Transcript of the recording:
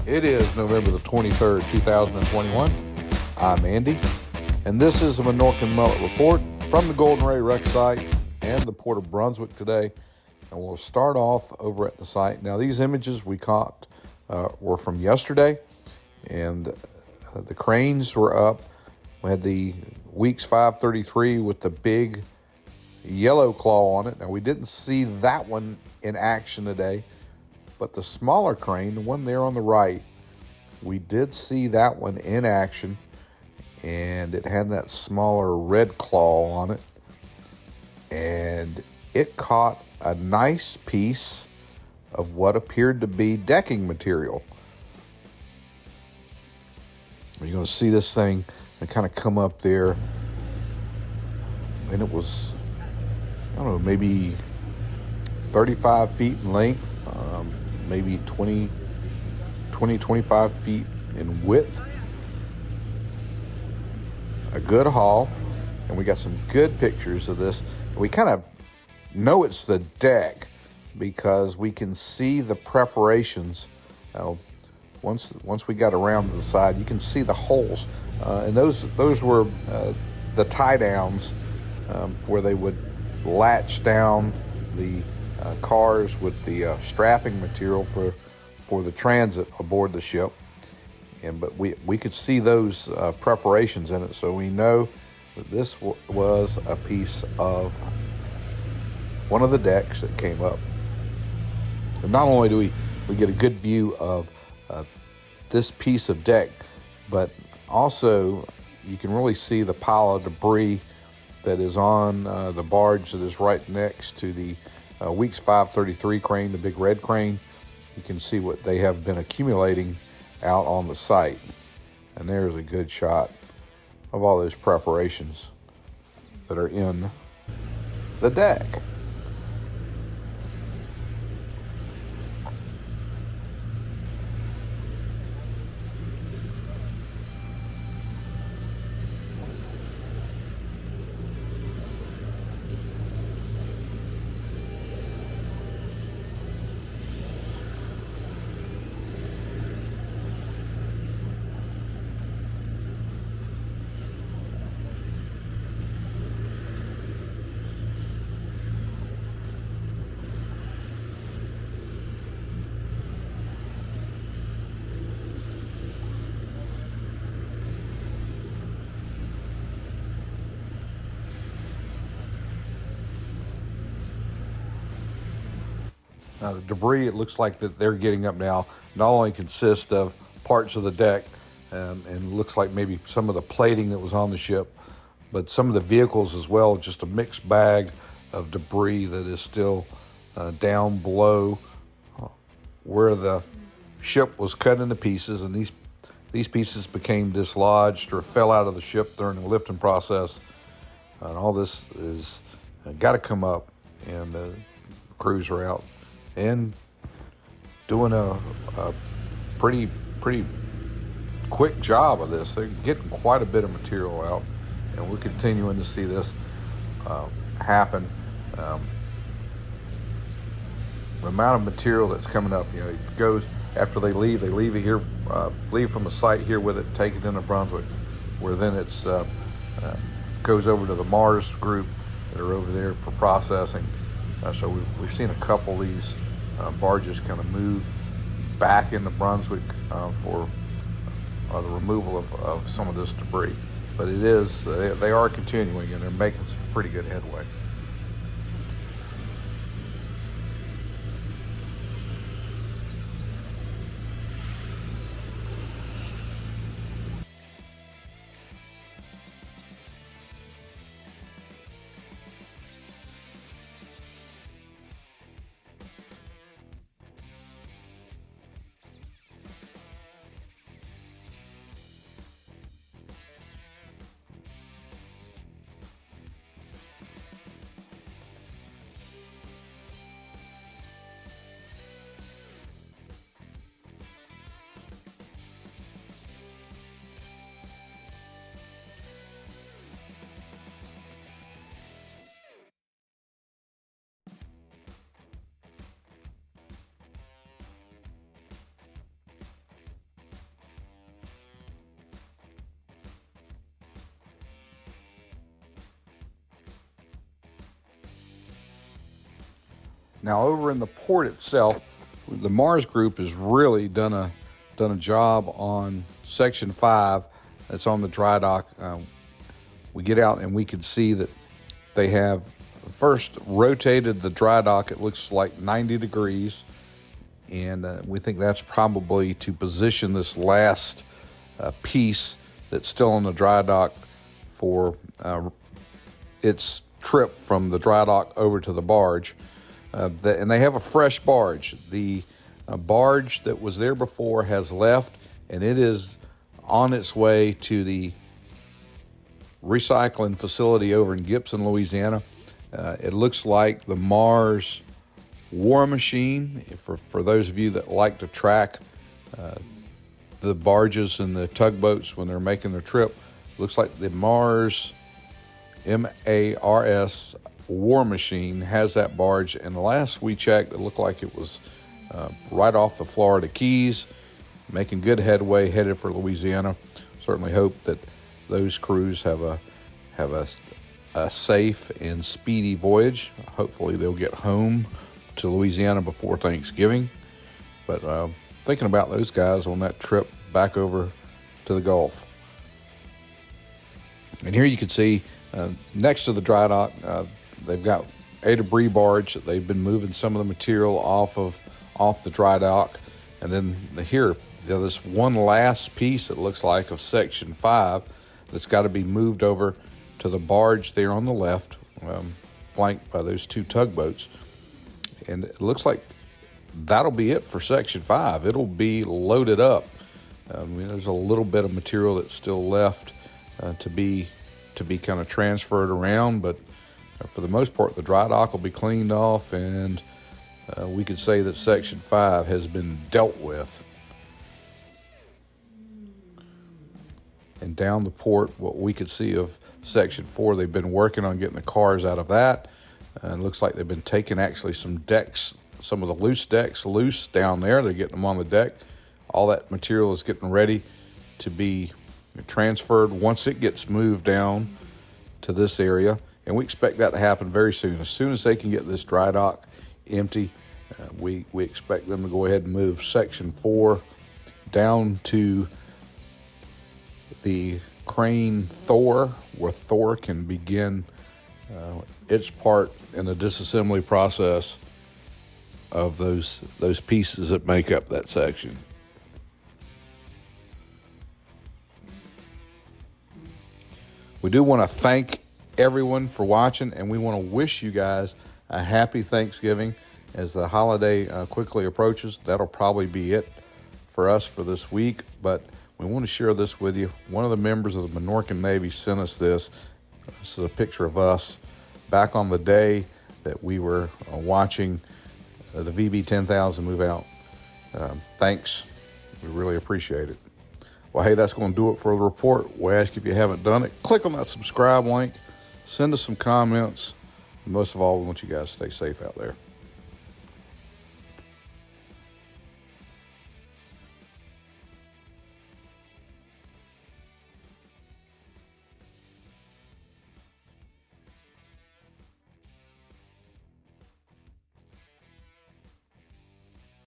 It is November the 23rd, 2021. I'm Andy, and this is the Minorcan Mullet Report from the Golden Ray Rec site and the Port of Brunswick today. And we'll start off over at the site. Now, these images we caught were from yesterday, and the cranes were up. We had the Weeks 533 with the big yellow claw on it. Now, we didn't see that one in action today, but the smaller crane, the one there on the right, we did see that one in action, and it had that smaller red claw on it, and it caught a nice piece of what appeared to be decking material. You're going to see this thing and kind of come up there, and it was, I don't know, maybe 35 feet in length, maybe 25 feet in width. A good haul, and we got some good pictures of this. We kind of know it's the deck because we can see the perforations. Once we got around to the side, you can see the holes, and those were the tie downs where they would latch down the cars with the strapping material for the transit aboard the ship. But we could see those perforations in it, so we know that this was a piece of one of the decks that came up. And not only do we get a good view of this piece of deck, but also you can really see the pile of debris that is on the barge that is right next to the Weeks 533 crane, the big red crane. You can see what they have been accumulating out on the site. And there's a good shot of all those perforations that are in the deck. Now, the debris, it looks like that they're getting up now, not only consists of parts of the deck, and looks like maybe some of the plating that was on the ship, but some of the vehicles as well, just a mixed bag of debris that is still down below where the ship was cut into pieces, and these pieces became dislodged or fell out of the ship during the lifting process. And all this is got to come up, and the crews are out and doing a pretty quick job of this. They're getting quite a bit of material out, and we're continuing to see this happen. The amount of material that's coming up, it goes after they leave it here, leave from the site here with it, take it into Brunswick, where then it's goes over to the Mars group that are over there for processing. So we've seen a couple of these barges kind of move back into Brunswick for the removal of some of this debris. But they are continuing, and they're making some pretty good headway. Now over in the port itself, the Mars group has really done a job on Section 5 that's on the dry dock. We get out and we can see that they have first rotated the dry dock. It looks like 90 degrees, and we think that's probably to position this last piece that's still on the dry dock for its trip from the dry dock over to the barge. And they have a fresh barge. The barge that was there before has left, and it is on its way to the recycling facility over in Gibson, Louisiana. It looks like the Mars War Machine. For those of you that like to track the barges and the tugboats when they're making their trip, looks like the Mars MARS War Machine has that barge. And the last we checked, it looked like it was right off the Florida Keys, making good headway, headed for Louisiana. Certainly hope that those crews have a safe and speedy voyage. Hopefully they'll get home to Louisiana before Thanksgiving. But thinking about those guys on that trip back over to the Gulf. And here you can see next to the dry dock, they've got a debris barge that they've been moving some of the material off the dry dock. And then here, this one last piece that looks like of Section 5 that's got to be moved over to the barge there on the left, flanked by those two tugboats. And it looks like that'll be it for Section 5. It'll be loaded up. There's a little bit of material that's still left to be kind of transferred around, but for the most part, the dry dock will be cleaned off, and we could say that Section 5 has been dealt with. And down the port, what we could see of Section 4, they've been working on getting the cars out of that. And it looks like they've been taking actually some decks, some of the loose decks loose down there. They're getting them on the deck. All that material is getting ready to be transferred once it gets moved down to this area. And we expect that to happen very soon. As soon as they can get this dry dock empty, we expect them to go ahead and move Section 4 down to the crane Thor, where Thor can begin its part in the disassembly process of those pieces that make up that section. We do want to thank everyone for watching, and we want to wish you guys a happy Thanksgiving as the holiday quickly approaches. That'll probably be it for us for this week, but we want to share this with you. One of the members of the Minorcan Navy sent us this. This is a picture of us back on the day that we were watching the VB 10,000 move out. Thanks. We really appreciate it. Well, hey, that's going to do it for the report. We ask if you haven't done it, click on that subscribe link, send us some comments. And most of all, we want you guys to stay safe out there.